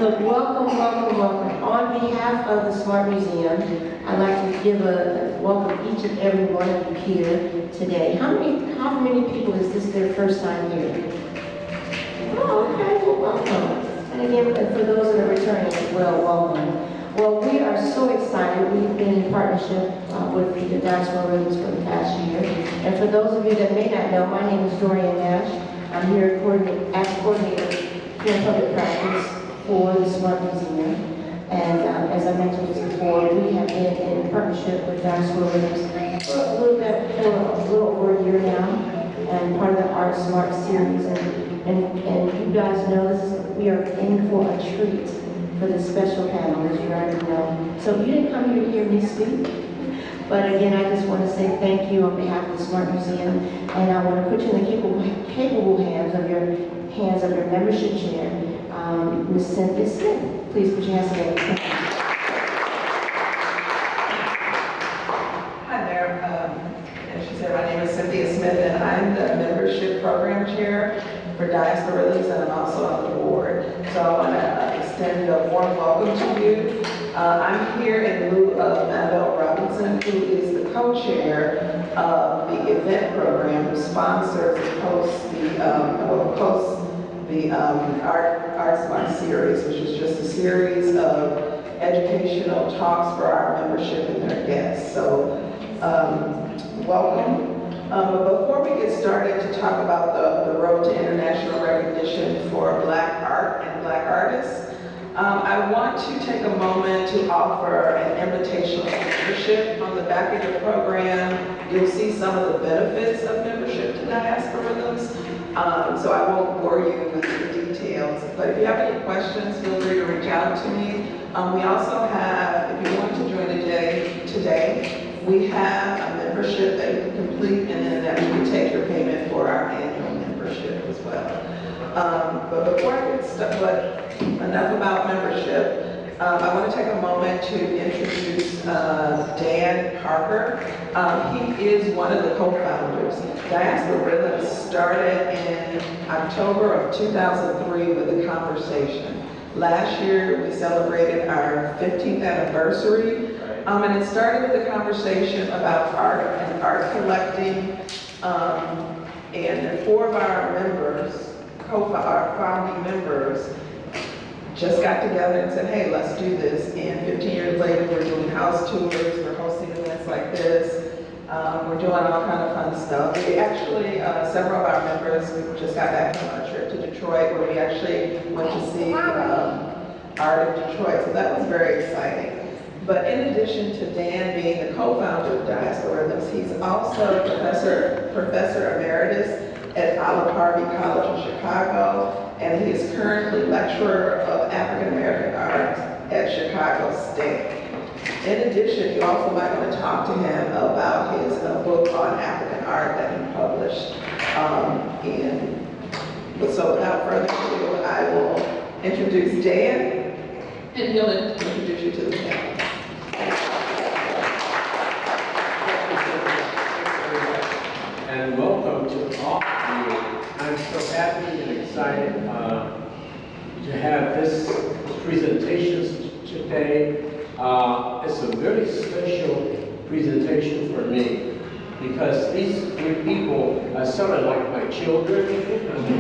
Look, welcome. On behalf of the Smart Museum, I'd like to give a welcome each and every one of you here today. How many people is this their first time here? Oh, okay, well, welcome. And again, for those that are returning as well, welcome. Well, we are so excited. We've been in partnership with the diaspora rooms for the past year. And for those of you that may not know, my name is Dorian Nash. I'm here as coordinator here in public practice for the Smart Museum. And as I mentioned just before, we have been in partnership with diaspora rooms for a little over a year now, and part of the Art Smart series. And you guys know we are in for a treat for this special panel, as you already know. So you didn't come here to hear me speak, but again, I just want to say thank you on behalf of the Smart Museum, and I want to put you in the capable hands of your membership chair, Ms. Cynthia Smith. Please put your hands together. Hi there. As she said, my name is Cynthia Smith, and I'm the membership program chair for Diaspora, and I'm also on the board. So I want to extend a warm welcome to you. I'm here in lieu of Annabelle Robinson, who is the co-chair of the event program, who sponsors and hosts the Art Smart series, which is just a series of educational talks for our membership and their guests. So welcome. But before we get started to talk about the road to international recognition for Black art and Black artists, I want to take a moment to offer an invitation to membership. On the back of your program, you'll see some of the benefits of membership to Diaspora Rhythms. So I won't bore you with the details, but if you have any questions, feel free to reach out to me. We also have, if you want to join today, we have a membership that you can complete, and then that we can take your payment for our annual membership as well. But before I get started, enough about membership. I want to take a moment to introduce Dan Parker. He is one of the co-founders. Diaspora Rhythms started in October of 2003 with a conversation. Last year, we celebrated our 15th anniversary, and it started with a conversation about art and art collecting, and 4 of our members, our founding members, just got together and said, hey, let's do this. And 15 years later, we're doing house tours, we're hosting events like this, we're doing all kind of fun stuff. We actually, several of our members, we just got back from a trip to Detroit where we actually went to see art in Detroit, so that was very exciting. But in addition to Dan being the co-founder of Diaspora Rhythms, he's also professor emeritus at Olive Harvey College in Chicago, and he is currently lecturer of African American art at Chicago State. In addition, you also might want to talk to him about his book on African art that he published. So without further ado, I will introduce Dan, and he'll introduce you to the panel. And welcome to all of you. I'm so happy and excited to have this presentation today. It's a very special presentation for me because these 3 people are sort of like my children.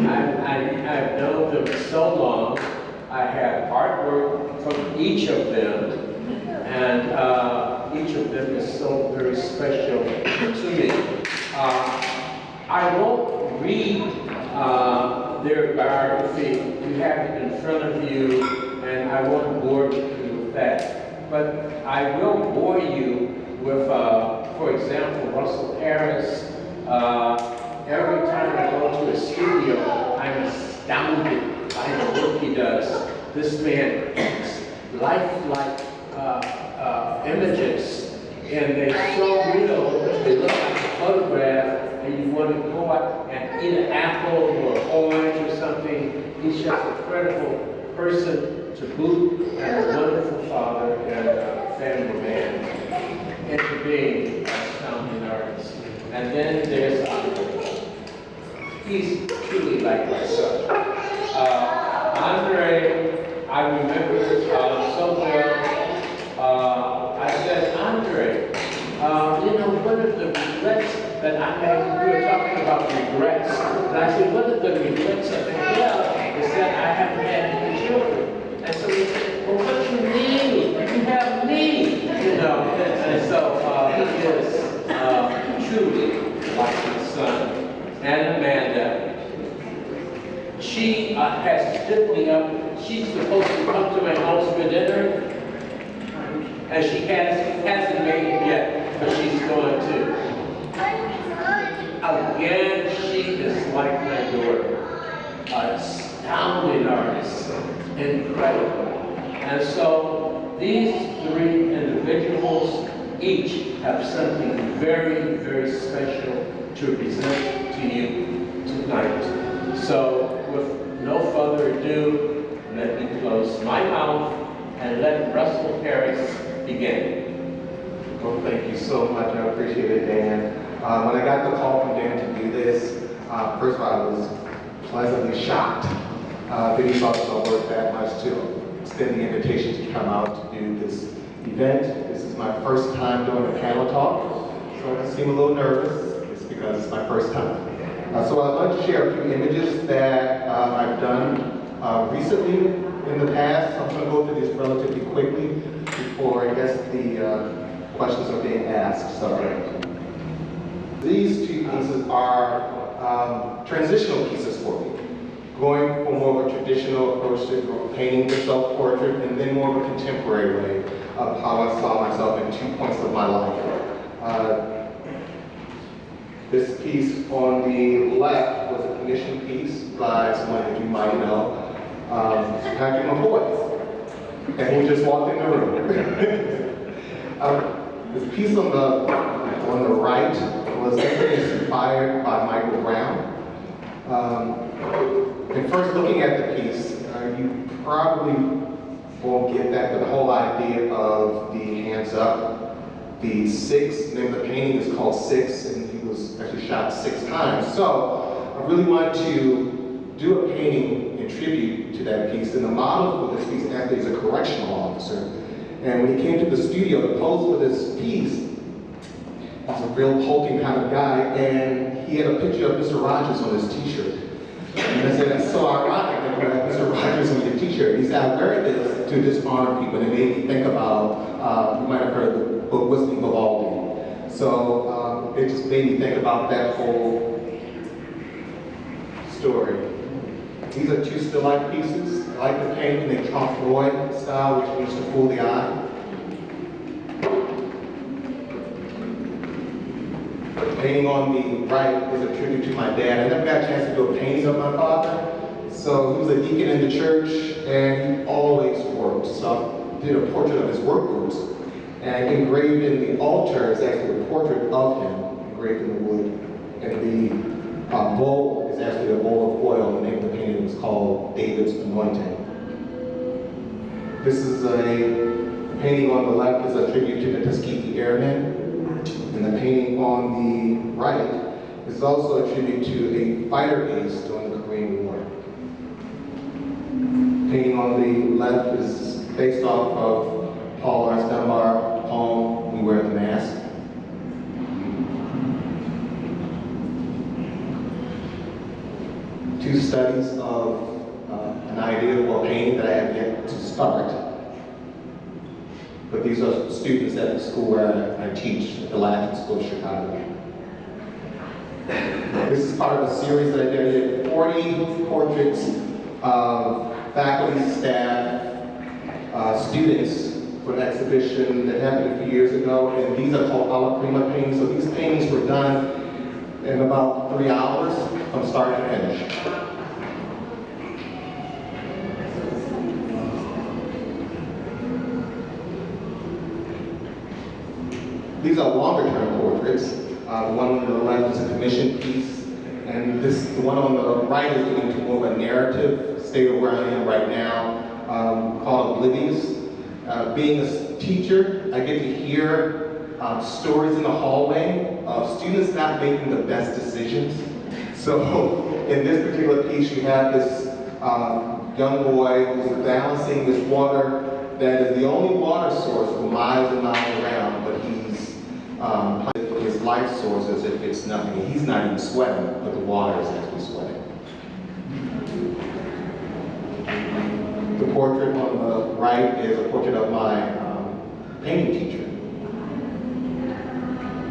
I've known them so long. I have artwork from each of them, and each of them is so very special to me. I won't read their biography. You have it in front of you, and I won't bore you with that. But I will bore you with, for example, Russell Harris. Every time I go to a studio, I'm astounded by the work he does. This man makes lifelike images, and they're so real. They look like a photograph, and you want to go out and eat an apple or an orange or something. He's just an incredible person to boot, and a wonderful father and a family man, and to being a astounding artist. And then there's Andre. He's truly like my son. Andre, I remember so well, I said, Andre, you know, what are the regrets that I made? We were talking about regrets. And I said, what are the regrets I made? Well, is that I haven't had any children. And so he said, well, what do you need? You have me, you know. And so he is truly like my son. And Amanda, she has stood me up. She's supposed to come to my house for dinner, and she hasn't made it yet, but she's going to. Again, she is like my daughter, astounding artist, incredible. And so these three individuals each have something very, very special to present to you tonight. So with no further ado, let me close my mouth and let Russell Harris begin. Well, thank you so much. I appreciate it, Dan. When I got the call from Dan to do this, first of all, I was pleasantly shocked that he thought it was worth that much to extend the invitation to come out to do this event. This is my first time doing a panel talk, so I seem a little nervous. It's because it's my first time. So I'd like to share a few images that I've done recently in the past. I'm going to go through these relatively quickly before I guess the questions are being asked. So these two pieces are transitional pieces for me, going for more of a traditional approach to painting the self-portrait and then more of a contemporary way of how I saw myself in 2 points of my life. This piece on the left was a commissioned piece by someone that you might know, Patrick McCoy, and he just walked in the room. This piece on the right was actually inspired by Michael Brown. And first looking at the piece, you probably won't get that, but the whole idea of the hands up, the six, the name of the painting is called Six, and he was actually shot 6 times. So I really wanted to do a painting in tribute to that piece, and the model for this piece actually is a correctional officer. And when he came to the studio to pose for this piece, he's a real hulking kind of guy, and he had a picture of Mr. Rogers on his t-shirt. And I said, that's so ironic that you have Mr. Rogers on your t-shirt. He said, I wear this to dishonor people, and it made me think about, you might have heard the book Whistling Vivaldi. So it just made me think about that whole story. These are 2 still life pieces. I like the painting in Trompe l'oeil style, which means to fool the eye. The painting on the right is a tribute to my dad. I never got a chance to do a painting of my father. So he was a deacon in the church, and he always worked. So I did a portrait of his work boots. And engraved in the altar is actually a portrait of him, engraved in the wood. And the bowl is actually a bowl of oil. The name of the painting was called David's Anointing. This is a painting on the left is a tribute to the Tuskegee Airmen. And the painting on the right is also a tribute to a fighter ace during the Korean War. The painting on the left is based off of Paul Laurence Dunbar poem, We Wear the Mask. Two studies of an idea for a painting that I have yet to start. But these are students at the school where I teach at the Latin School of Chicago. This is part of a series that I did 40 portraits of faculty, staff, students for an exhibition that happened a few years ago, and these are called alla prima paintings. So these paintings were done in about 3 hours from start to finish. These are longer-term portraits. The one on the left is a commissioned piece, and the one on the right is getting to more of a narrative state of where I am right now, called Oblivious. Being a teacher, I get to hear stories in the hallway of students not making the best decisions. So in this particular piece, you have this young boy who's balancing this water that is the only water source for miles and miles around, but he's his life source as if it's nothing. He's not even sweating, but the water is actually sweating. The portrait on the right is a portrait of my painting teacher,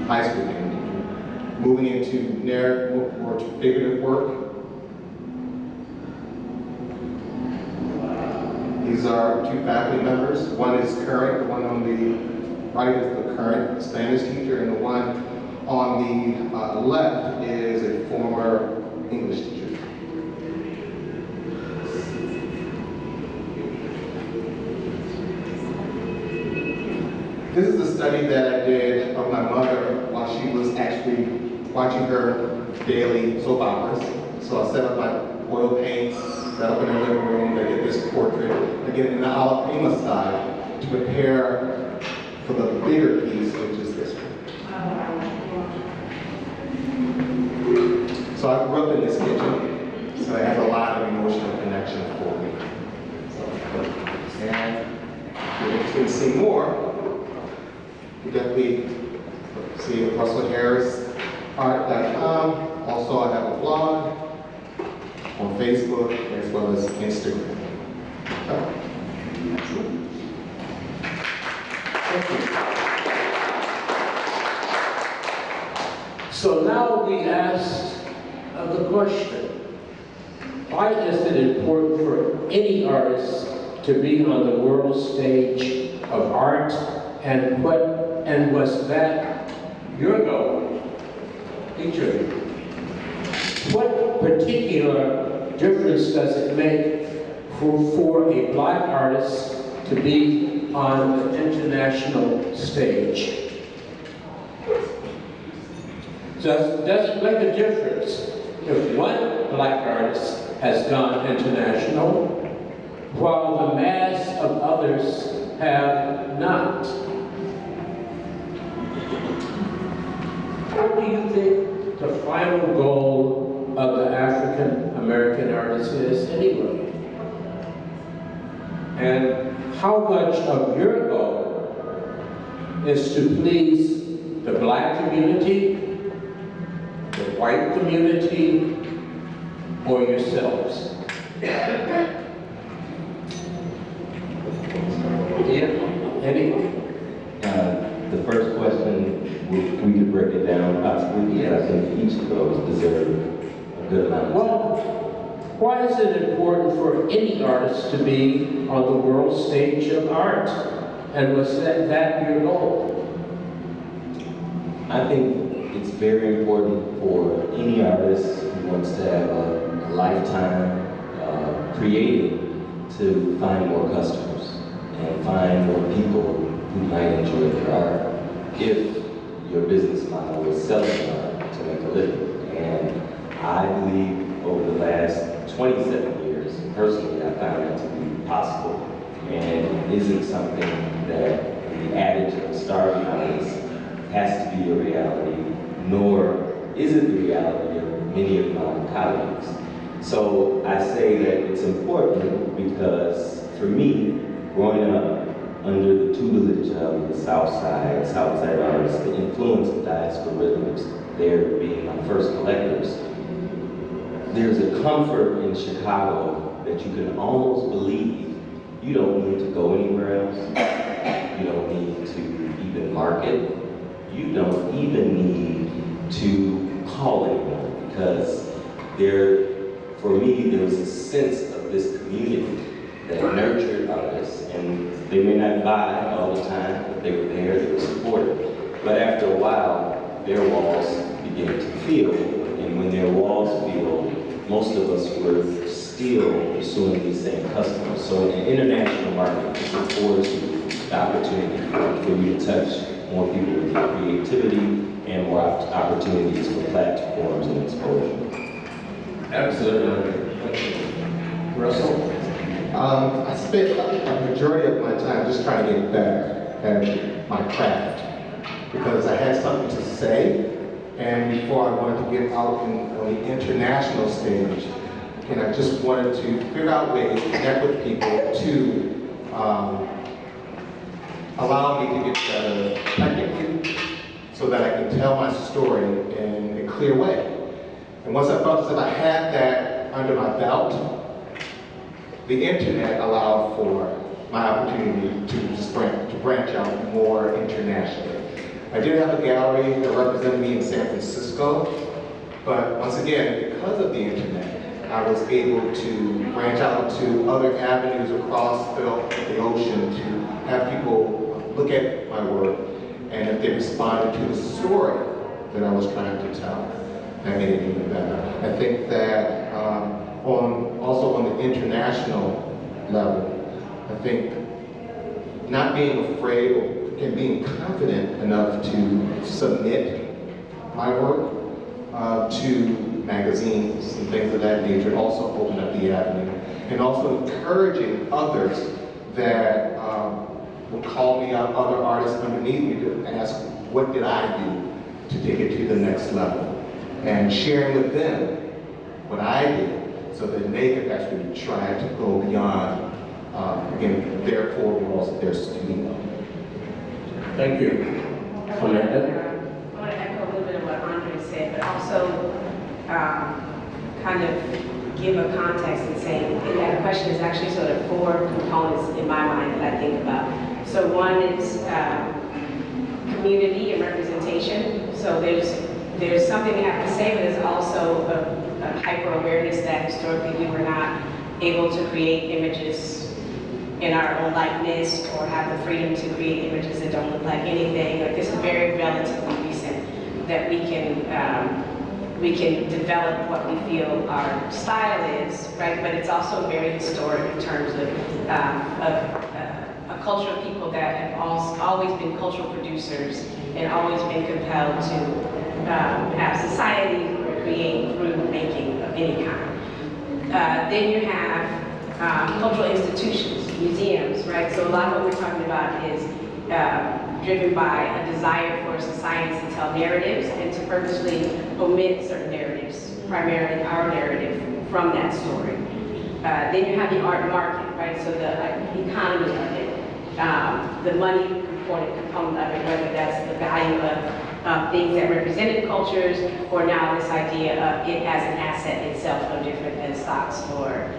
high school painting teacher, moving into narrative, more figurative work. These are two faculty members. One is current, the one on the right is the current Spanish teacher, and the one on the left is a former English teacher. This is a study that I did of my mother while she was actually watching her daily soap operas. So I set up my oil paints, set up in her living room, I did this portrait, again in the Ala Prima style, to prepare for the bigger piece, which is this one. So I grew up in this kitchen, so it has a lot of emotional connection for me. So, and if you're interested in seeing more, you definitely see Russell Harris art.com. Also, I have a blog on Facebook as well as Instagram. Thank you. So now we ask the question, why is it important for any artist to be on the world stage of art, and was that your goal, each of you? What particular difference does it make for a Black artist to be on the international stage? Does it make a difference if one Black artist has gone international while the mass of others have not? What do you think the final goal of the African American artist is anyway? And how much of your goal is to please the Black community, the white community, or yourselves? Yeah, any? The first question, we could break it down possibly, because I think each of those deserve a good amount of time. Well, why is it important for any artist to be on the world stage of art? And was that your goal? I think it's very important for any artist who wants to have a lifetime creating to find more customers and find more people who might enjoy their art if your business model is selling art to make a living. And I believe over the last 27 years, personally, I found that to be possible. And it isn't something that the adage of a starving artist has to be a reality, nor is it the reality of many of my colleagues. So I say that it's important because for me, growing up under the tutelage of the Southside artists, the influence of diaspora rhythms, there being my first collectors, there's a comfort in Chicago that you can almost believe you don't need to go anywhere else. You don't need to even market. You don't even need to call anyone, because for me, there was a sense of this community that nurtured artists, and they may not buy all the time, but they were there, they were supported. But after a while, their walls began to feel, and when their walls feel, most of us were still pursuing these same customers. So in the international market, it affords you the opportunity for you to touch more people with your creativity and more opportunities for platforms and exposure. Absolutely. Russell? I spent a majority of my time just trying to get better at my craft because I had something to say, and before I wanted to get out on the international stage, and I just wanted to figure out ways to connect with people to allow me to get better technically so that I can tell my story in a clear way. And once I felt as if I had that under my belt, the internet allowed for my opportunity to branch out more internationally. I did have a gallery that represented me in San Francisco, but once again, because of the internet, I was able to branch out to other avenues across the ocean to have people look at my work, and if they responded to the story that I was trying to tell, that made it even better. I think that also on the international level, I think not being afraid and being confident enough to submit my work to magazines and things of that nature also opened up the avenue. And also encouraging others that would call me out, other artists underneath me, to ask, what did I do to take it to the next level? And sharing with them what I did so that they could actually try to go beyond, again, their four walls of their studio. Thank you. I want to echo a little bit of what Andre said, but also kind of give a context and say, in that question is actually sort of four components in my mind that I think about. So one is community and representation. So there's something we have to say, but there's also a hyper-awareness that historically we were not able to create images in our own likeness or have the freedom to create images that don't look like anything. Like, this is very relatively recent that we can develop what we feel our style is, right? But it's also very historic in terms of a culture of people that have always been cultural producers and always been compelled to have society create through making of any kind. Then you have cultural institutions, museums, right? So a lot of what we're talking about is driven by a desire for societies to tell narratives and to purposely omit certain narratives, primarily our narrative, from that story. Then you have the art market, right? So the economy of it, the money component of it, whether that's the value of things that represented cultures, or now this idea of it as an asset itself, no different than stocks or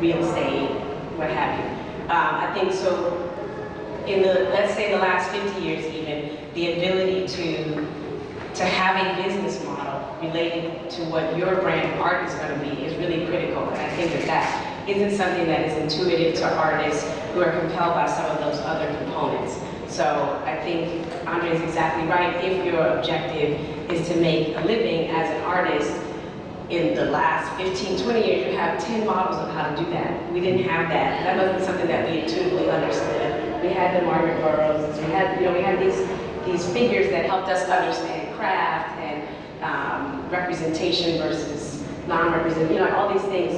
real estate, what have you. I think so. In let's say the last 50 years, even the ability to have a business model related to what your brand art is going to be is really critical. And I think that isn't something that is intuitive to artists who are compelled by some of those other components. So I think Andre is exactly right. If your objective is to make a living as an artist, in the last 15, 20 years, you have 10 models of how to do that. We didn't have that. That wasn't something that we intuitively understood. We had the Margaret Burroughs, we had these figures that helped us understand craft and representation versus non-representation. All these things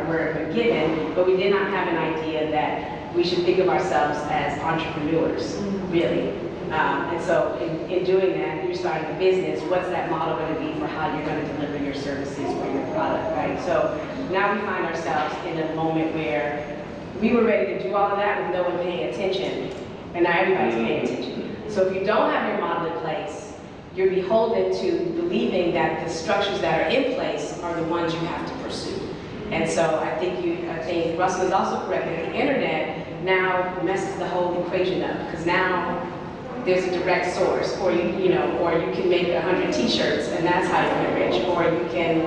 were given, but we did not have an idea that we should think of ourselves as entrepreneurs, really. And so in doing that, you're starting a business. What's that model going to be for how you're going to deliver your services or your product, right? So now we find ourselves in a moment where we were ready to do all of that with no one paying attention, and now everybody's paying attention. So if you don't have your model in place, you're beholden to believing that the structures that are in place are the ones you have to pursue. And so I think Russell is also correct that the internet now messes the whole equation up, because now there's a direct source, or you can make 100 T-shirts and that's how you get rich, or you can,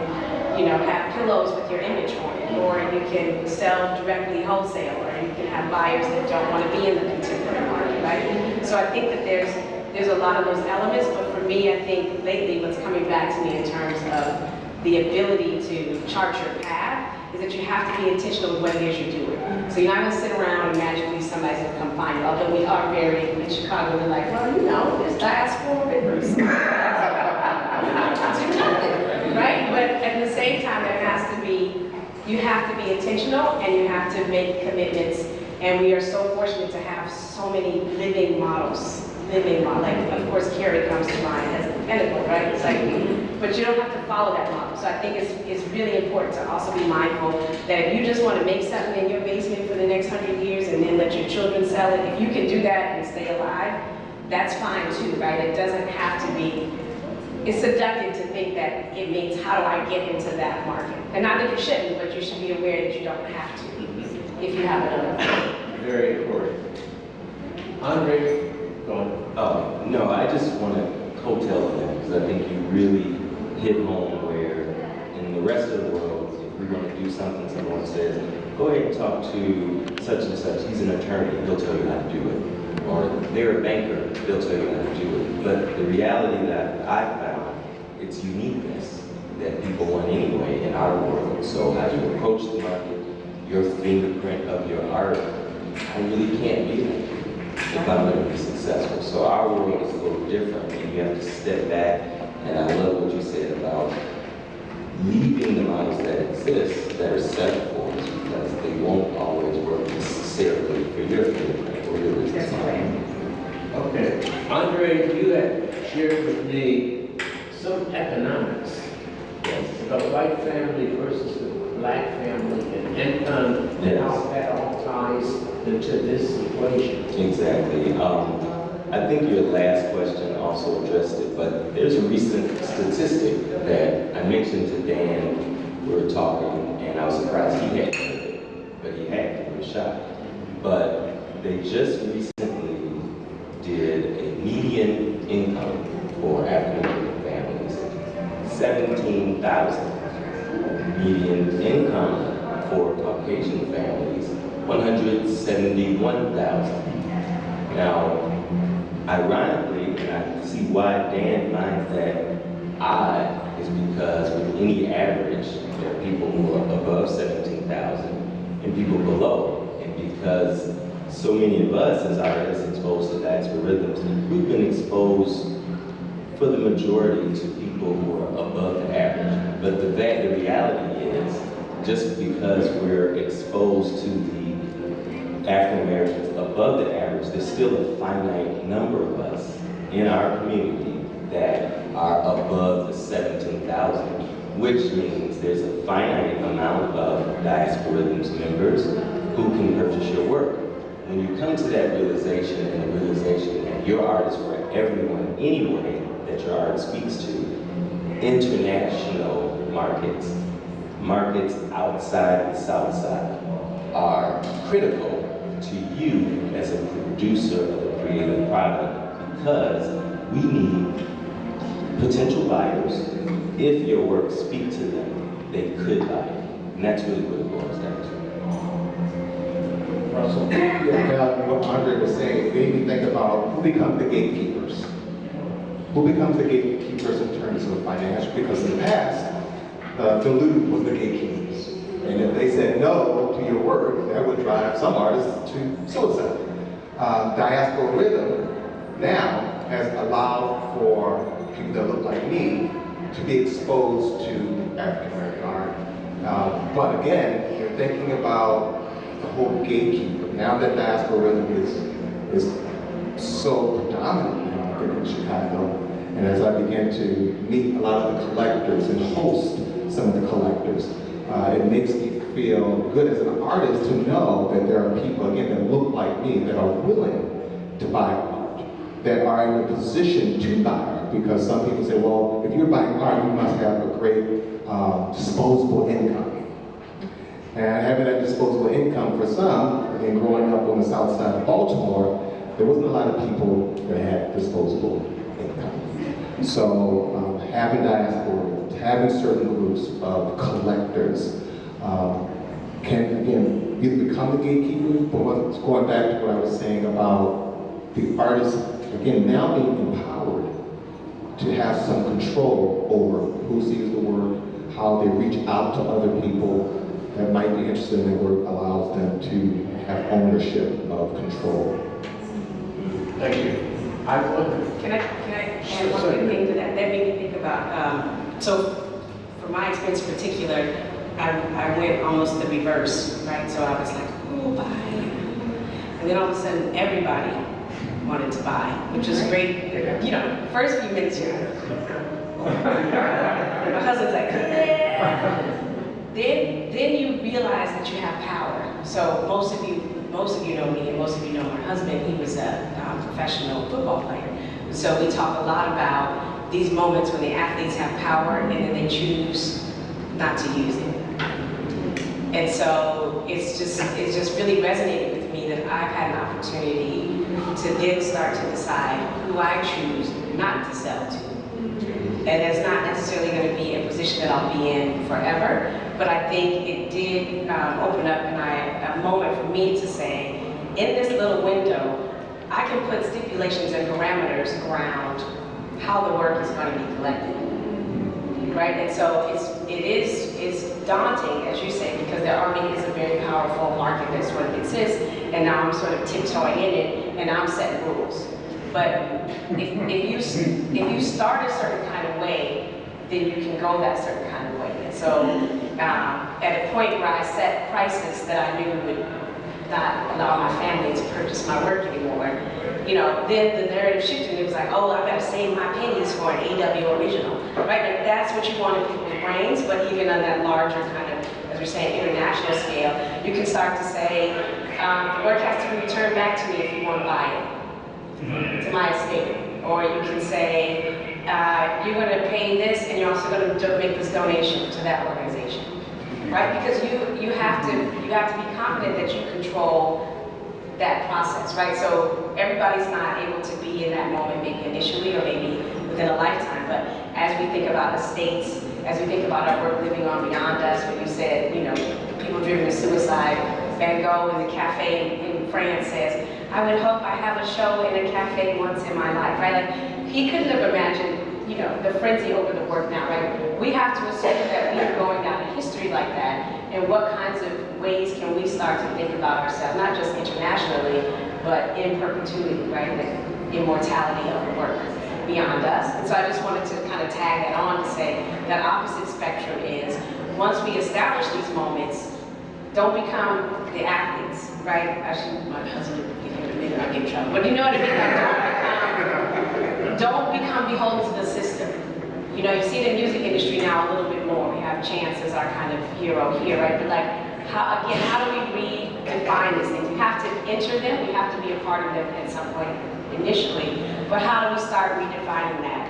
have pillows with your image on it, or you can sell directly wholesale, or you can have buyers that don't want to be in the contemporary market, right? So I think that there's a lot of those elements, but for me, I think lately what's coming back to me in terms of the ability to chart your path is that you have to be intentional with what it is you're doing. So you're not going to sit around and magically somebody's going to come find you. Although we are very, in Chicago, we're like, well, there's diaspora members. Do nothing, right? But at the same time, you have to be intentional and you have to make commitments. And we are so fortunate to have so many living models. Like, of course, Carrie comes to mind as edible, right? It's like, but you don't have to follow that model. So I think it's really important to also be mindful that if you just want to make something in your basement for the next 100 years and then let your children sell it, if you can do that and stay alive, that's fine too, right? It doesn't have to be, it's seductive to think that it means how do I get into that market? And not that you shouldn't, but you should be aware that you don't have to if you have another. Very important. Andre, go on. No, I just want to coattail on that because I think you really hit home where in the rest of the world, if we want to do something, someone says, go ahead and talk to such and such, he's an attorney, he'll tell you how to do it. Or they're a banker, they'll tell you how to do it. But the reality that I found, it's uniqueness that people want anyway in our world. So how you approach the market, your fingerprint of your art, I really can't be like you if I'm going to be successful. So our world is a little different, and you have to step back. And I love what you said about leaving the models that exist that are set for us because they won't always work necessarily for your fingerprint or your business model. Okay. Andre, you had shared with me some economics of white family versus the black family and income and how that all ties into this equation. Exactly. I think your last question also addressed it, but there's a recent statistic that I mentioned to Dan. We were talking, and I was surprised he hadn't heard it, but he had. He was shocked. But they just recently did a median income for African American families, 17,000. Median income for Caucasian families, 171,000. Now, ironically, and I see why Dan finds that odd, is because with any average, there are people who are above 17,000 and people below. And because so many of us as artists exposed to diaspora rhythms, we've been exposed for the majority to people who are above the average. But the reality is, just because we're exposed to the African Americans above the average, there's still a finite number of us in our community that are above the 17,000, which means there's a finite amount of diaspora rhythms members who can purchase your work. When you come to that realization and the realization that your art is for everyone anyway, that your art speaks to, international markets outside the South Side are critical to you as a producer of a creative product because we need potential buyers. If your work speaks to them, they could buy it. And that's really what it boils down to. Russell? Yeah, what Andre was saying made me think about who becomes the gatekeepers. Who becomes the gatekeepers in terms of financial? Because in the past, the loot was the gatekeepers. And if they said no to your work, that would drive some artists to suicide. Diaspora rhythm now has allowed for people that look like me to be exposed to African American art. But again, you're thinking about the whole gatekeeper. Now that diaspora rhythm is so predominant now in Chicago, and as I began to meet a lot of the collectors and host some of the collectors, it makes me feel good as an artist to know that there are people, again, that look like me, that are willing to buy art, that are in a position to buy art, because some people say, well, if you're buying art, you must have a great disposable income. And having that disposable income for some, again, growing up on the south side of Baltimore, there wasn't a lot of people that had disposable income. So having diaspora, having certain groups of collectors can, again, either become the gatekeeper, but going back to what I was saying about the artists, again, now being empowered to have some control over who sees the work, how they reach out to other people that might be interested in their work, allows them to have ownership of control. Thank you. I wonder. Can I add one quick thing to that? That made me think about, so for my experience in particular, I went almost the reverse, right? So I was like, oh, bye. And then all of a sudden, everybody wanted to buy, which was great. You know, first few minutes, you're my husband's like, yeah. Then you realize that you have power. So most of you know me, and most of you know my husband. He was a professional football player. So we talk a lot about these moments when the athletes have power and then they choose not to use it. And so it's just really resonated with me that I've had an opportunity to then start to decide who I choose not to sell to. And it's not necessarily going to be a position that I'll be in forever, but I think it did open up a moment for me to say, in this little window, I can put stipulations and parameters around how the work is going to be collected, right? And so it's daunting, as you say, because there already is a very powerful market that sort of exists, and now I'm sort of tiptoeing in it, and I'm setting rules. But if you start a certain kind of way, then you can go that certain kind of way. And so at a point where I set prices that I knew would not allow my family to purchase my work anymore, you know, then the narrative shifted. It was like, oh, I better save my pennies for an AW original, right? And that's what you want in people's brains, but even on that larger kind of, as we're saying, international scale, you can start to say, the work has to be returned back to me if you want to buy it. To my estate. Or you can say, you're going to pay this and you're also going to make this donation to that organization. Right? Because you have to be confident that you control that process, right? So everybody's not able to be in that moment maybe initially or maybe within a lifetime, but as we think about estates, as we think about our work living on beyond us, when you said, you know, people driven to suicide, Van Gogh in the cafe in France says, I would hope I have a show in a cafe once in my life, right? Like, he couldn't have imagined, you know, the frenzy over the work now, right? We have to assume that we are going down a history like that, and what kinds of ways can we start to think about ourselves, not just internationally, but in perpetuity, right? The immortality of the work beyond us. And so I just wanted to kind of tag that on to say that opposite spectrum is, once we establish these moments, don't become the athletes, right? Actually, my husband, maybe I'll get in trouble. But you know what I mean? Like, don't become beholden to the system. You know, you see it in the music industry now a little bit more. We have Chance as our kind of hero here, right? But like, how do we redefine these things? We have to enter them. We have to be a part of them at some point initially. But how do we start redefining that?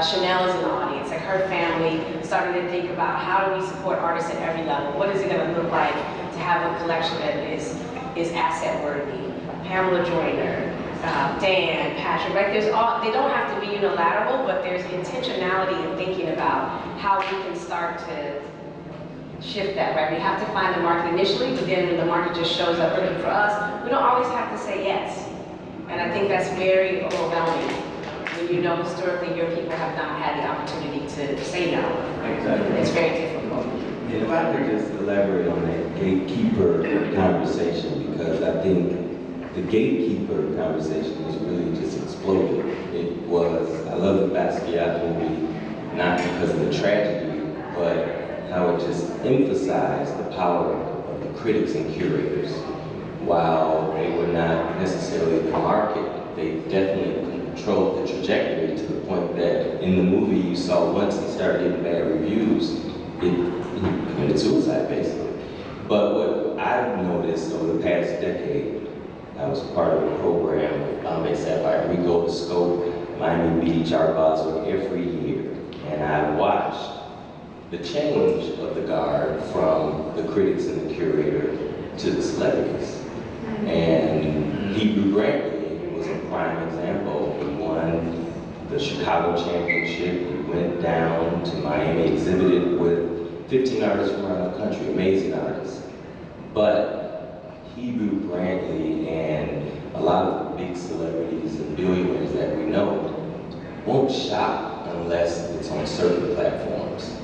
Chanel is in the audience, like her family started to think about how do we support artists at every level? What is it going to look like to have a collection that is asset worthy? Pamela Joyner, Dan, Patrick, right? They don't have to be unilateral, but there's intentionality in thinking about how we can start to shift that, right? We have to find the market initially, but then when the market just shows up looking for us, we don't always have to say yes. And I think that's very overwhelming. When you know historically your people have not had the opportunity to say no. Exactly. It's very difficult. And if I could just elaborate on that gatekeeper conversation, because I think the gatekeeper conversation has really just exploded. It was, I love the Basquiat movie, not because of the tragedy, but how it just emphasized the power of the critics and curators. While they were not necessarily the market, they definitely controlled the trajectory to the point that in the movie you saw once he started getting bad reviews, he committed suicide basically. But what I've noticed over the past decade, I was part of a program with Bombay Sapphire. We go to Scope, Miami Beach, Art Basel every year, and I watched the change of the guard from the critics and the curator to the celebrities. And Hebrew Brantley was a prime example. He won the Chicago Championship. He went down to Miami, exhibited with 15 artists from around the country, amazing artists. But Hebrew Brantley and a lot of the big celebrities and billionaires that we know won't shop unless it's on certain platforms.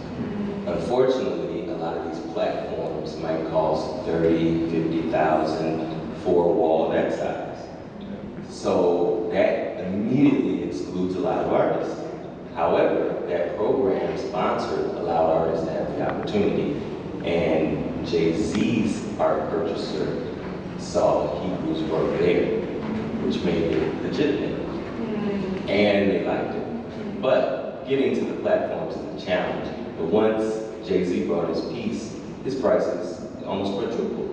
Unfortunately, a lot of these platforms might cost $30,000, $50,000 for a wall that size. So that immediately excludes a lot of artists. However, that program sponsored allowed artists to have the opportunity. And Jay-Z's art purchaser saw Hebrew's work there. which made it legitimate. And they liked it. But getting to the platforms is a challenge. But once Jay-Z brought his piece, his prices almost quadrupled.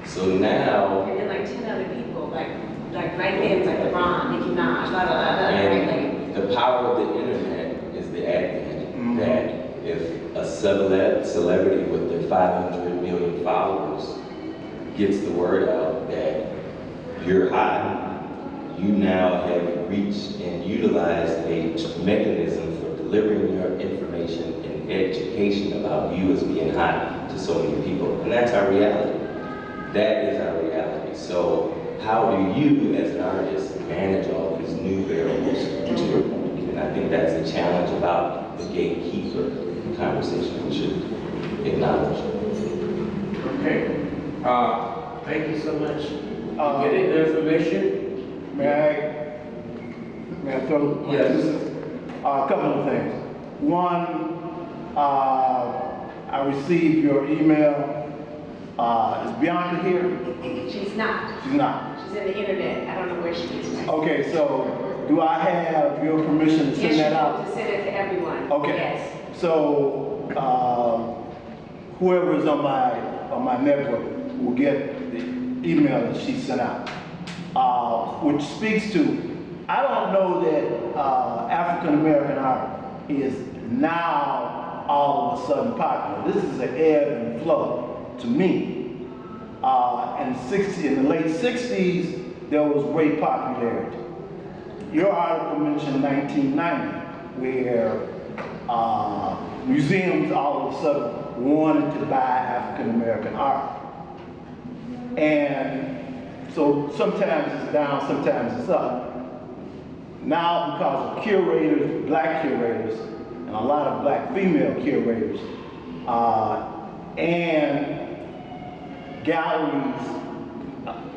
So now, And then like 10 other people, like right there, it's like LeBron, Nicki Minaj, blah, blah, blah, blah, right? and the power of the internet is the advent that if a celebrity with their 500 million followers gets the word out that you're hot, you now have reached and utilized a mechanism for delivering your information and education about you as being hot to so many people. And that's our reality. That is our reality. So how do you, as an artist, manage all these new variables to your point? And I think that's the challenge about the gatekeeper conversation we should acknowledge. Okay. Thank you so much. Getting the information? May I throw? Yes. A couple of things. One, I received your email. Is Bianca here? She's not. She's not. She's in the internet. I don't know where she is right now. Okay, so do I have your permission to send that out? Yes, you need to send it to everyone. Okay. Yes. So whoever is on my network will get the email that she sent out, which speaks to. I don't know that African American art is now all of a sudden popular. This is an ebb and flow to me. In the late 60s, there was great popularity. Your article mentioned 1990, where museums all of a sudden wanted to buy African American art. And so sometimes it's down, sometimes it's up. Now, because of curators, black curators, and a lot of black female curators, and galleries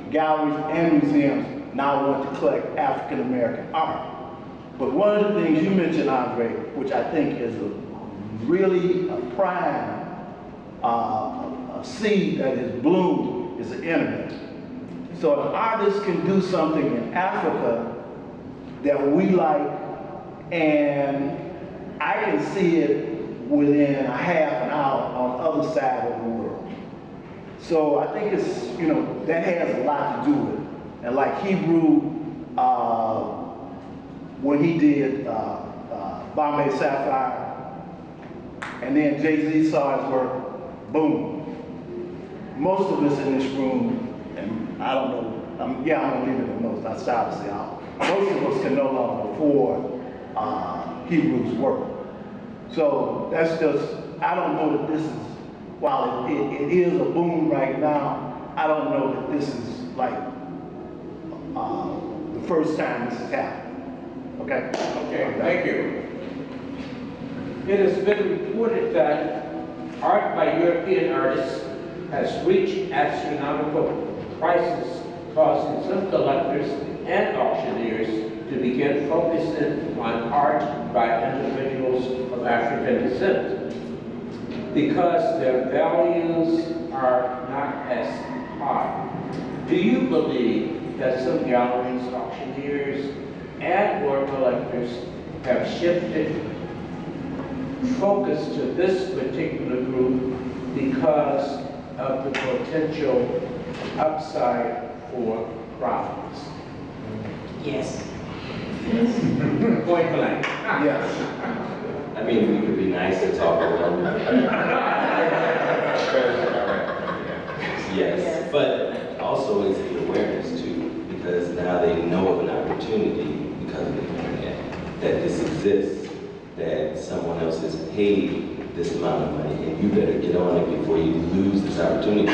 and museums now want to collect African American art. But one of the things you mentioned, Andre, which I think is really a prime a seed that is bloomed, is the internet. So an artist can do something in Africa that we like, and I can see it within a half an hour on the other side of the world. So I think it's, that has a lot to do with it. And like Hebrew, when he did Bombay Sapphire, and then Jay-Z saw his work, boom. Most of us in this room, and I don't know, I'm gonna leave it at most, I started to say all. Most of us can no longer afford Hebrew's work. So that's just, I don't know that this is, while it is a boom right now, I don't know that this is like the first time this has happened. Okay? Okay, thank you. It has been reported that art by European artists has reached astronomical prices, causing some collectors and auctioneers to begin focusing on art by individuals of African descent because their values are not as high. Do you believe that some galleries, auctioneers, and/or collectors have shifted focus to this particular group because of the potential upside for profits? Yes. Point blank. Yes. I mean, we could be nice and talk around. Yes, but also it's the awareness too, because now they know of an opportunity because of the internet, that this exists, that someone else has paid this amount of money, and you better get on it before you lose this opportunity.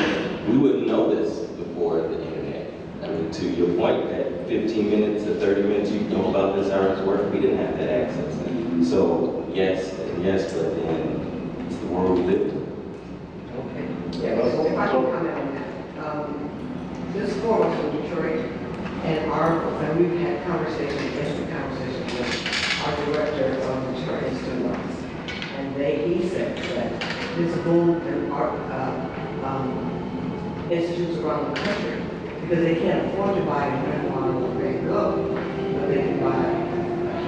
We wouldn't know this before the internet. I mean, to your point, that 15 minutes or 30 minutes you know about this artist's work, we didn't have that access. So yes, and yes, but then it's the world we live in. Yeah, if I can comment on that. This forum is from Detroit, and we've had conversations, instant conversations with our director of Detroit Institute of Arts. And he said that this boom in art institutes around the country because they can't afford to buy a grandma or Van Gogh, but they can buy a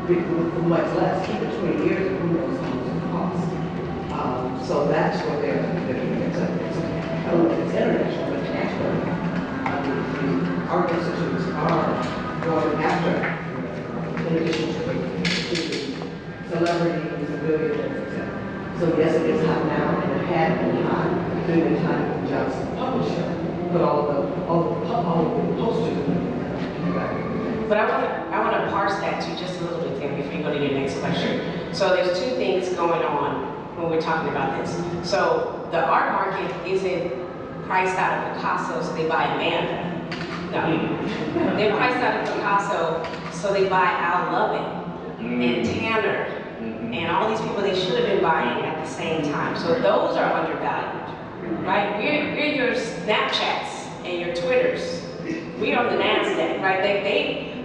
Hebrew for much less, keep it 20 years, and who knows how much it costs. So that's what they're I don't know if it's international, but national. The art institutes are going after, in addition to celebrities, billionaires, etc. So yes, it is hot now, and it had been hot during the time of Johnson Publisher, but all the posters. But I want to parse that too just a little bit there before you go to your next question. So there's two things going on when we're talking about this. So the art market isn't priced out of Picasso so they buy Amanda. No. They're priced out of Picasso so they buy Al Lovett and Tanner and all these people they should have been buying at the same time. So those are undervalued, right? We're your Snapchats and your Twitters. We are the NASDAQ, right?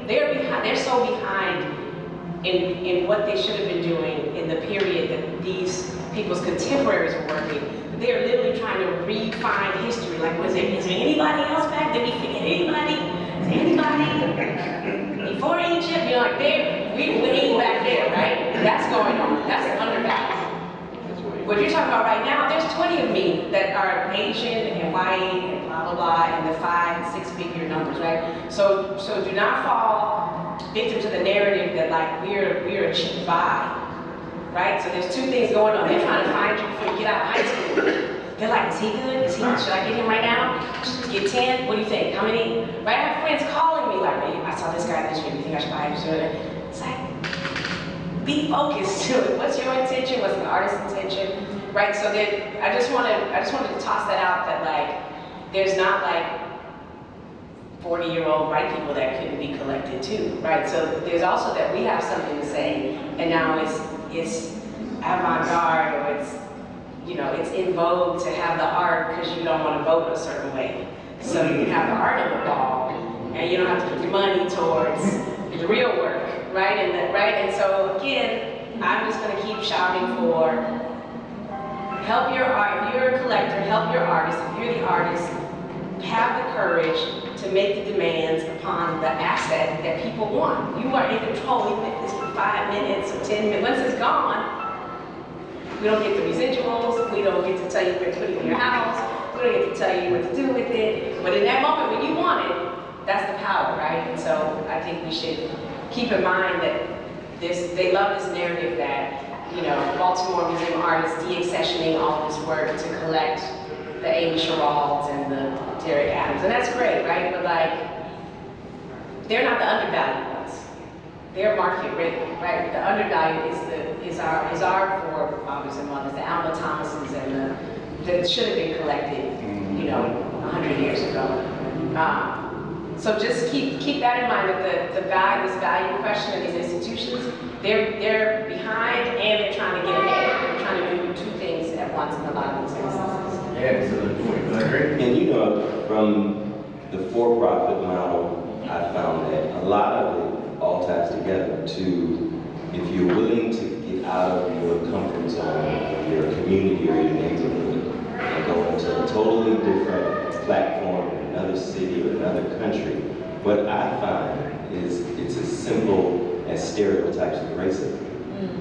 They're behind. They're so behind in what they should have been doing in the period that these people's contemporaries were working. They're literally trying to refine history. Like, is there anybody else back? Did we forget anybody? Is there anybody before Egypt? You know, like we're way back there, right? That's going on. That's undervalued. What you're talking about right now, there's 20 of me that are Asian and white and blah, blah, blah, and the 5 and 6 figure numbers, right? So do not fall victim to the narrative that like we're a cheap buy, right? So there's two things going on. They're trying to find you before you get out of high school. They're like, is he good? Should I get him right now? Get 10? What do you think? How many? Right? I have friends calling me like, hey, I saw this guy this year. Do you think I should buy him? It's like, be focused to it. What's your intention? What's the artist's intention? Right? So I just wanted to toss that out that like there's not like 40-year-old white people that couldn't be collected too, right? So there's also that we have something to say, and now it's avant-garde or it's in vogue to have the art because you don't want to vote a certain way. So you can have the art on the wall, and you don't have to put your money towards the real work. Right? And so again, I'm just going to keep shouting for help your art. If you're a collector, help your artist. If you're the artist, have the courage to make the demands upon the asset that people want. You are in control, even if it's for 5 minutes or 10 minutes. Once it's gone, we don't get the residuals. We don't get to tell you where to put it in your house. We don't get to tell you what to do with it. But in that moment when you want it, that's the power, right? And so I think we should keep in mind that they love this narrative that, Baltimore Museum artists de-accessioning all this work to collect the Amy Sheralds and the Derek Adams, and that's great, right? But like, they're not the undervalued ones. They're market rate, right? The undervalued is our forefathers and mothers, the Alma Thomases and that should have been collected, 100 years ago. So just keep that in mind that this value question of these institutions, they're behind and they're trying to get ahead. They're trying to do two things at once in a lot of these instances. Yeah, excellent point. I agree. And from the for-profit model, I found that a lot of it all ties together to if you're willing to get out of your comfort zone, your community or your neighborhood, and go into a totally different platform in another city or another country, what I find is it's as simple as stereotypes of racism.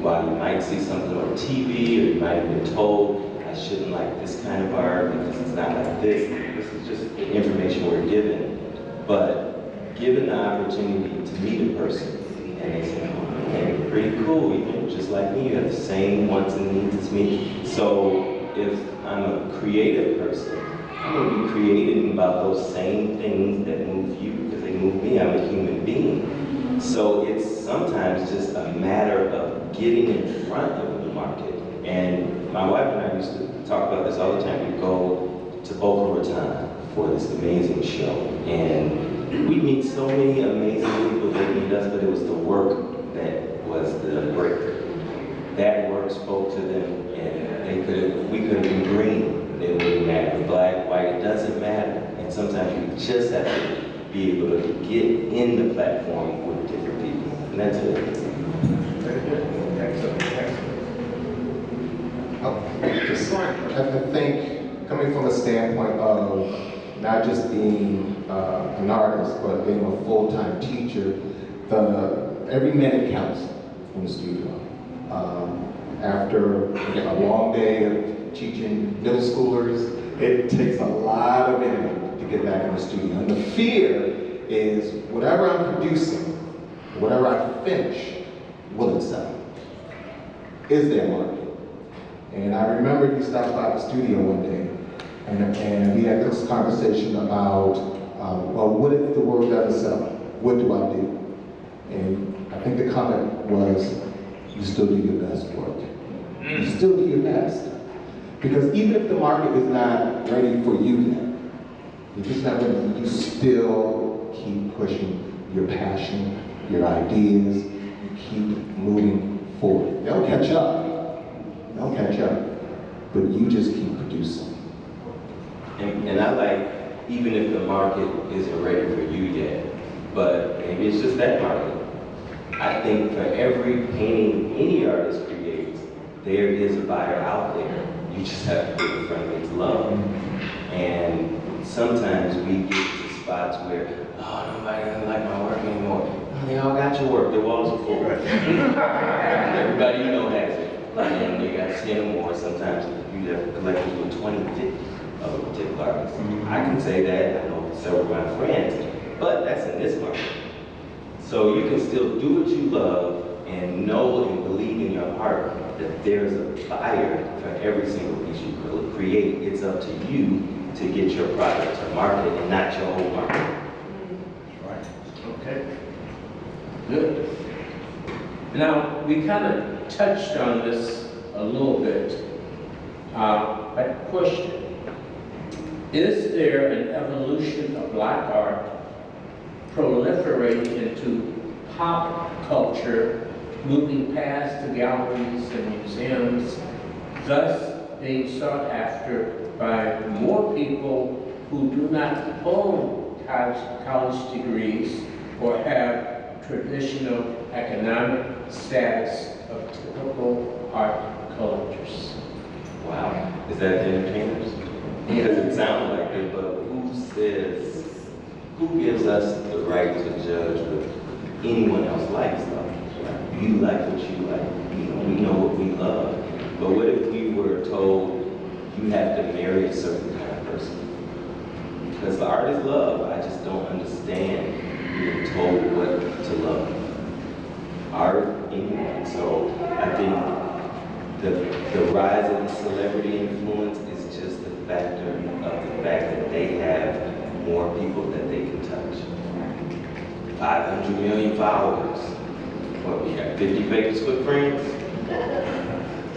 While you might see something on TV or you might have been told, I shouldn't like this kind of art because it's not like this. This is just the information we're given. But given the opportunity to meet a person and they say, oh, man, you're pretty cool, you just like me, you have the same wants and needs as me. So if I'm a creative person, I'm going to be creative about those same things that move you because they move me. I'm a human being. So it's sometimes just a matter of getting in front of the market. And my wife and I used to talk about this all the time. We'd go to Boca Raton for this amazing show. And we'd meet so many amazing people that meet us, but it was the work that was the breakthrough. That work spoke to them, and we could have been green. It wouldn't matter, black, white, it doesn't matter. And sometimes you just have to be able to get in the platform with different people. And that's it. Very good. Excellent. I think, coming from a standpoint of not just being an artist, but being a full-time teacher, every minute counts in the studio. After again, a long day of teaching middle schoolers, it takes a lot of energy to get back in the studio. And the fear is whatever I'm producing, whatever I finish, will it sell? Is there a market? And I remember he stopped by the studio one day, and we had this conversation about, well, what if the work doesn't sell? What do I do? And I think the comment was, you still do your best work. You still do your best. Because even if the market is not ready for you yet, if it's not ready, you still keep pushing your passion, your ideas, you keep moving forward. They'll catch up. They'll catch up. But you just keep producing. And I like, even if the market isn't ready for you yet, but maybe it's just that market. I think for every painting any artist creates, there is a buyer out there. You just have to put in front of it to love. And sometimes we get to spots where, oh, nobody doesn't like my work anymore. Oh, they all got your work, their walls are full. Everybody you know has it. And they got 10 or more. Sometimes you have collectors with 20, 50 of a particular artist. I can say that, I know several of my friends, but that's in this market. So you can still do what you love and know and believe in your heart that there's a buyer for every single piece you create. It's up to you to get your product to market and not your whole market. Right. Okay. Good. Now, we kind of touched on this a little bit. But question, is there an evolution of black art proliferating into pop culture, moving past the galleries and museums, thus being sought after by more people who do not own college degrees or have traditional economic status of typical art collectors? Wow. Is that the entertainers? Because it sounds like it, but who gives us the right to judge what anyone else likes though? You like what you like. We know what we love. But what if we were told you have to marry a certain kind of person? Because the art is love. I just don't understand being told what to love. Art, anyone. So I think the rise of the celebrity influence is just the factor of the fact that they have more people that they can touch. 500 million followers. What, we got 50 Facebook friends?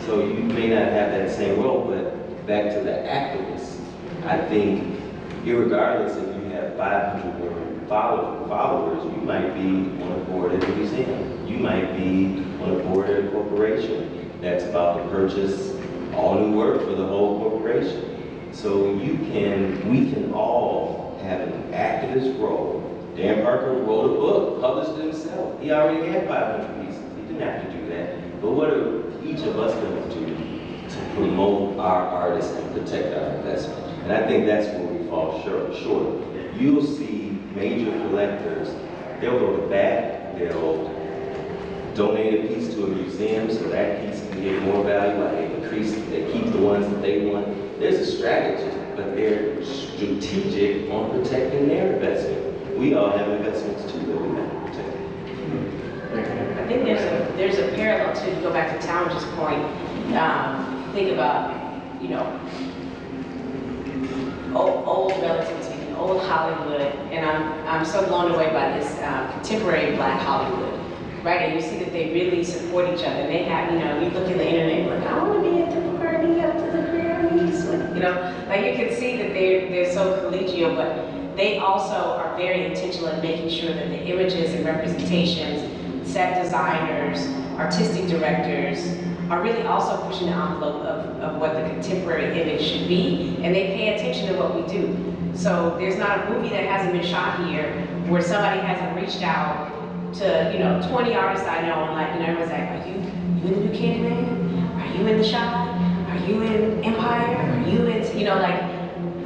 So you may not have that same role, but back to the activists, I think irregardless if you have 500 million followers, you might be on a board at a museum. You might be on a board at a corporation that's about to purchase all new work for the whole corporation. So we can all have an activist role. Dan Parker wrote a book, published it himself. He already had 500 pieces. He didn't have to do that. But what are each of us going to do to promote our artists and protect our investment? And I think that's where we fall short. You'll see major collectors, they'll go to bat, they'll donate a piece to a museum so that piece can get more value, they keep the ones that they want. There's a strategy, but they're strategic on protecting their investment. We all have investments too that we have to protect. I think there's a parallel to go back to Talmadge's point. Think about, old relatively speaking, old Hollywood, and I'm so blown away by this contemporary Black Hollywood, right? And you see that they really support each other. They have, you look at the internet, like, I want to be at the party after the Grammys, like you can see that they're so collegial, but they also are very intentional in making sure that the images and representations, set designers, artistic directors, are really also pushing the envelope of what the contemporary image should be, and they pay attention to what we do. So there's not a movie that hasn't been shot here where somebody hasn't reached out to 20 artists I know, and everyone's like, are you in the new Candyman? Are you in The Shot? Are you in Empire? Are you in,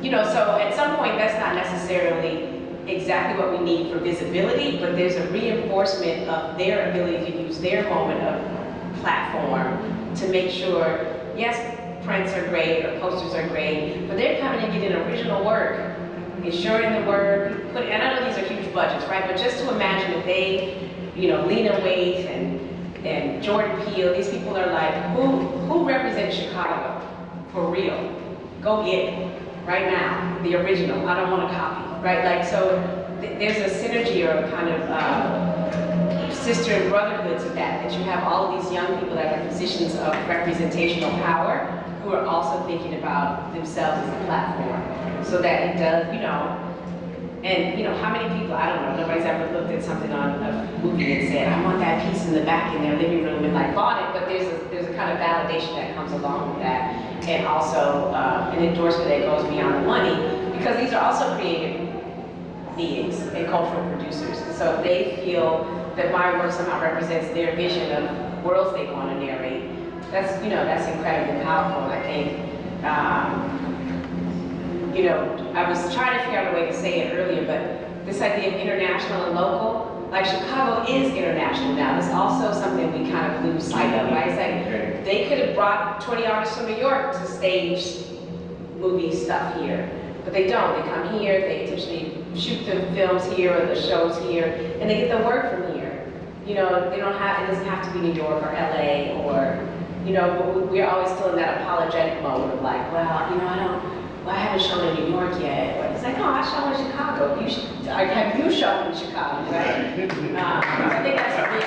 you know, so at some point that's not necessarily exactly what we need for visibility, but there's a reinforcement of their ability to use their moment of platform to make sure, yes, prints are great or posters are great, but they're coming and getting original work, ensuring the work, and I know these are huge budgets, right? But just to imagine that they, you know, Lena Waithe and Jordan Peele, these people are like, who represents Chicago for real? Go get it right now, the original. I don't want a copy, right? Like, so there's a synergy or a kind of sister and brotherhood to that you have all of these young people that are in positions of representational power who are also thinking about themselves as a platform, so that it does, you know, and you know, how many people, I don't know, nobody's ever looked at something on a movie and said, I want that piece in the back in their living room and like bought it, but there's a kind of validation that comes along with that, and also an endorsement that goes beyond the money, because these are also creative beings and cultural producers. So if they feel that my work somehow represents their vision of worlds they want to narrate, that's, you know, that's incredibly powerful. I think, you know, I was trying to figure out a way to say it earlier, but this idea of international and local, like Chicago is international now. It's also something we kind of lose sight of, right? It's like they could have brought 20 artists from New York to stage movie stuff here, but they don't. They come here, they intentionally shoot the films here or the shows here, and they get the work from here. You know, they don't have, it doesn't have to be New York or LA or, you know, but we're always still in that apologetic mode of like, well, you know, I haven't shown in New York yet. But it's like, oh, I show in Chicago. You should, have you shown in Chicago, right? I think that's a big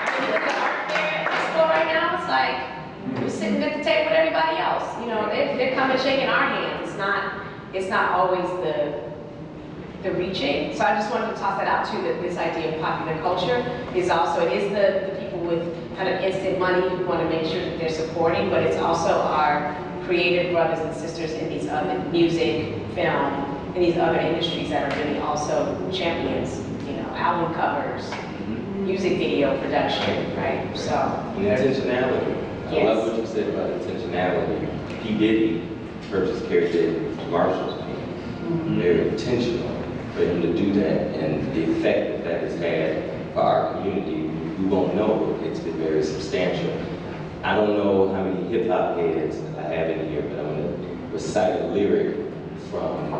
I mean, look at art fair at Expo right now. It's like, we're sitting at the table with everybody else. You know, they're coming shaking our hands. It's not always the reaching. So I just wanted to toss that out too, that this idea of popular culture is also, it is the people with kind of instant money who want to make sure that they're supporting, but it's also our creative brothers and sisters in these other music, film, and these other industries that are really also champions, you know, album covers, music video production, right? So. Intentionality. I love what you said about intentionality. P. Diddy purchased Carrie J. Marshall's piece. Very intentional for him to do that, and the effect that has had for our community, we won't know. It's been very substantial. I don't know how many hip-hop heads I have in here, but I'm going to recite a lyric from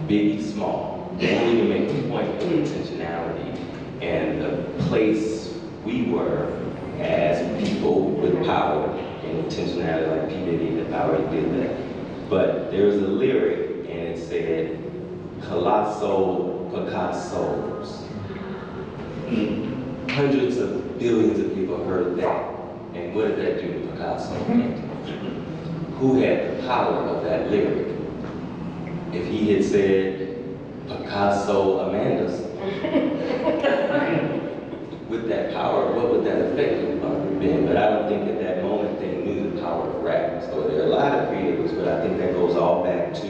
Biggie Small. They don't even make the point of intentionality and the place we were as people with power and intentionality, like P. Diddy, the power he did that. But there was a lyric, and it said, Colossal Picassos. Hundreds of billions of people heard that. And what did that do to Picasso? Who had the power of that lyric? If he had said, Picasso Amanda's, with that power, what would that effect have been? But I don't think at that moment they knew the power of rap. So there are a lot of creatives, but I think that goes all back to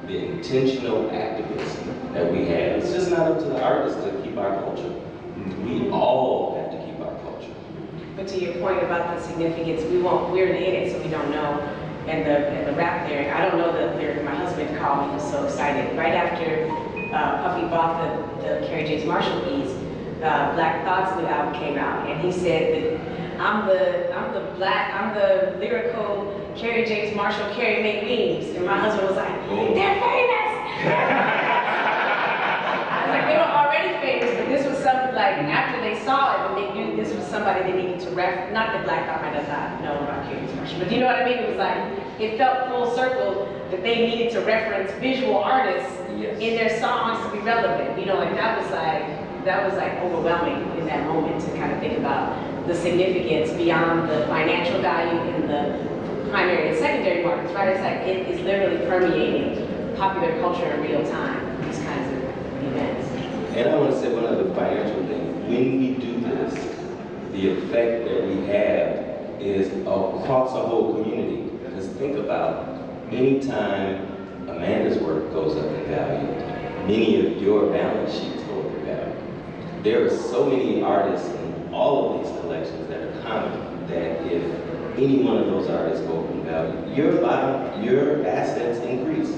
the intentional activism that we have. It's just not up to the artists to keep our culture. We all have to keep our culture. But to your point about the significance, we're in it, so we don't know. And the rap lyric, I don't know the lyric. My husband called me, he was so excited. Right after Puffy bought the Carrie J. Marshall piece, Black Thought's new album came out, and he said that I'm the lyrical Carrie J. Marshall, Carrie Mae Weems. And my husband was like, they're famous! I was like, they were already famous, but this was something like, after they saw it, when they knew this was somebody they needed to reference, not that Black Thought might not know about Carrie J. Marshall, but you know what I mean? It was like, it felt full circle that they needed to reference visual artists in their songs to be relevant. You know, like that was like overwhelming in that moment to kind of think about the significance beyond the financial value in the primary and secondary markets, right? It's like it is literally permeating popular culture in real time, these kinds of events. And I want to say one other financial thing. When we do this, the effect that we have is across a whole community. Because think about anytime Amanda's work goes up in value, many of your balance sheets go up in value. There are so many artists in all of these collections that are common that if any one of those artists go from value, your assets increase.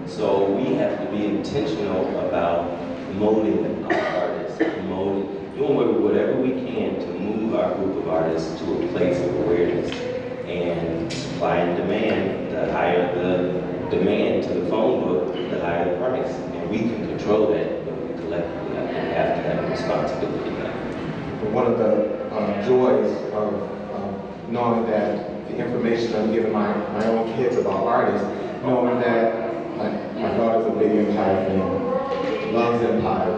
So we have to be intentional about promoting our artists, doing whatever we can to move our group of artists to a place of awareness. And supply and demand, the higher the demand to the phone book, the higher the price. And we can control that, but we collectively have to have a responsibility for that. One of the joys of knowing that the information I'm giving my own kids about artists, knowing that my daughter's a big Empire fan, loves Empire,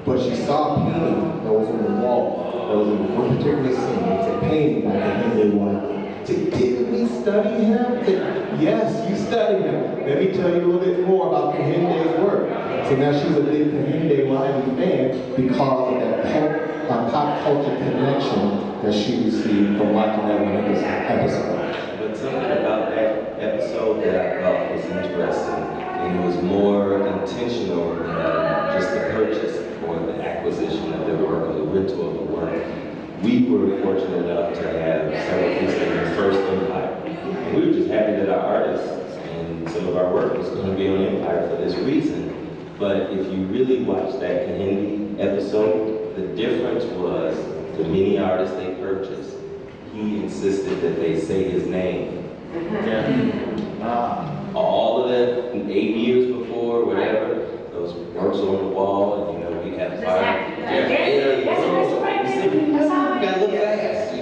but she saw a painting that was on the wall, that was in one particular scene. It's a painting by Kahinde One. Did we study him? Yes, you studied him. Let me tell you a little bit more about Kahinde's work. So now she's a big Kahinde Wiley fan because of that pop culture connection that she received from watching that one episode. But something about that episode that I thought was interesting, and it was more intentional than just the purchase or the acquisition of the work or the rental of the work. We were fortunate enough to have several pieces in the first Empire. And we were just happy that our artists and some of our work was going to be on Empire for this reason. But if you really watch that Kahinde episode, the difference was the many artists they purchased, he insisted that they say his name. All of that, 8 years before, whatever, those works on the wall, and we have fire. You gotta look fast.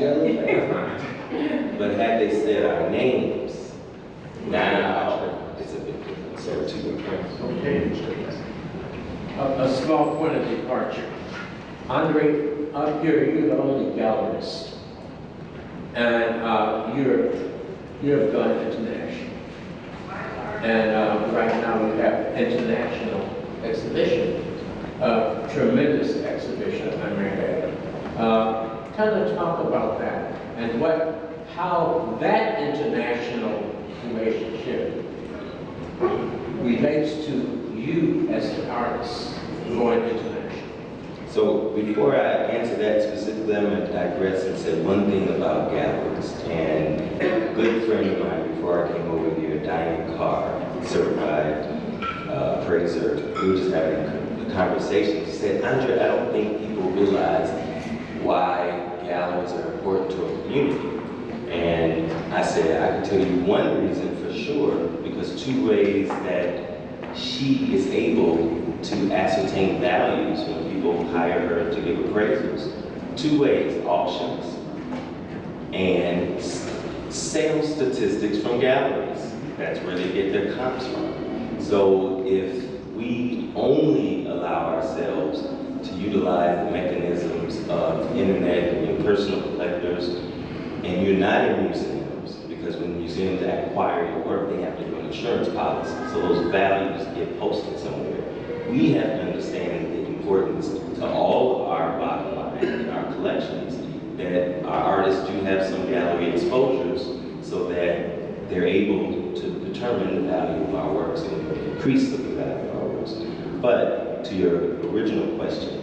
But had they said our names, now it's a bit different. So two different. Okay. A small point of departure. Andre, up here, you're the only gallerist. And you have gone international. And right now we have international exhibition, tremendous exhibition, I may add. Kind of talk about that and how that international relationship relates to you as an artist going international. So before I answer that specifically, I'm going to digress and say one thing about galleries. And a good friend of mine before I came over here, Diane Carr, certified appraiser, we were just having a conversation. She said, Andre, I don't think people realize why galleries are important to a community. And I said, I can tell you one reason for sure, because two ways that she is able to ascertain values when people hire her to give appraisals. Two ways: auctions and sales statistics from galleries. That's where they get their comps from. So if we only allow ourselves to utilize the mechanisms of internet and personal collectors, and you're not in museums, because when museums acquire your work, they have to do an insurance policy. So those values get posted somewhere. We have to understand the importance to all of our bottom line in our collections that our artists do have some gallery exposures so that they're able to determine the value of our works and increase the value of our works. But to your original question,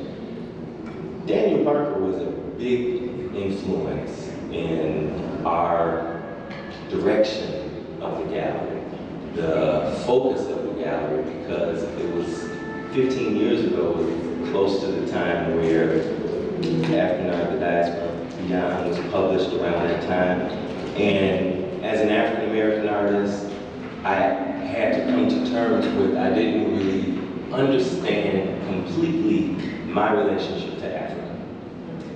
Daniel Parker was a big influence in our direction of the gallery, the focus of the gallery, because it was 15 years ago, was close to the time where After the Diaspora Beyond was published around that time. And as an African American artist, I had to come to terms with, I didn't really understand completely my relationship to Africa.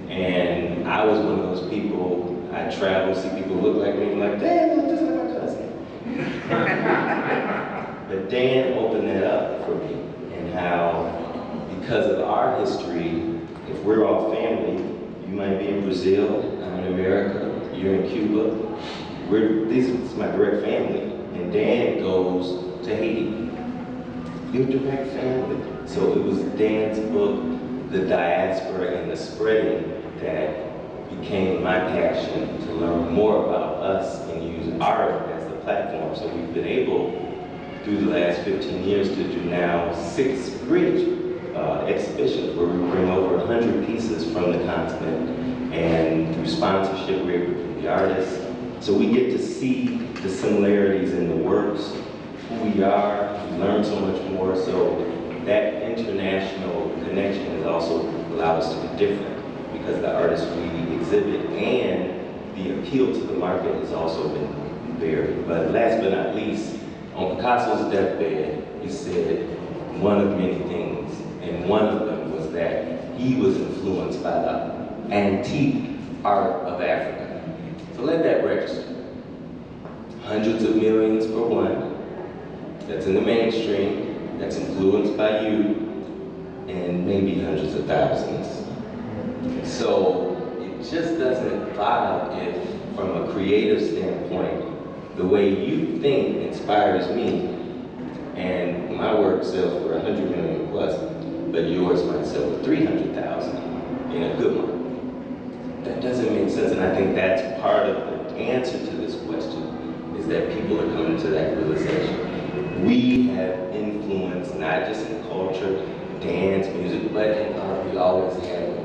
And I was one of those people, I travel, see people look like me, I'm like, damn, look just like my cousin. But Dan opened that up for me, and how, because of our history, if we're all family, you might be in Brazil, I'm in America, you're in Cuba, this is my direct family. And Dan goes to Haiti. Your direct family. So it was Dan's book, The Diaspora and the Spreading, that became my passion to learn more about us and use art as the platform. So we've been able, through the last 15 years, to do now 6 bridge exhibitions where we bring over 100 pieces from the continent, and through sponsorship we're able to bring the artists So we get to see the similarities in the works, who we are, we learn so much more. So that international connection has also allowed us to be different because the artists we exhibit and the appeal to the market has also been varied. But last but not least, on Picasso's deathbed, he said one of many things, and one of them was that he was influenced by the antique art of Africa. So let that register. Hundreds of millions for one, that's in the mainstream, that's influenced by you, and maybe hundreds of thousands. So it just doesn't vibe if, from a creative standpoint, the way you think inspires me, and my work sells for 100 million plus, but yours might sell for 300,000 in a good one. That doesn't make sense, and I think that's part of the answer to this question, is that people are coming to that realization. We have influence, not just in culture, dance, music, but in art. We always have.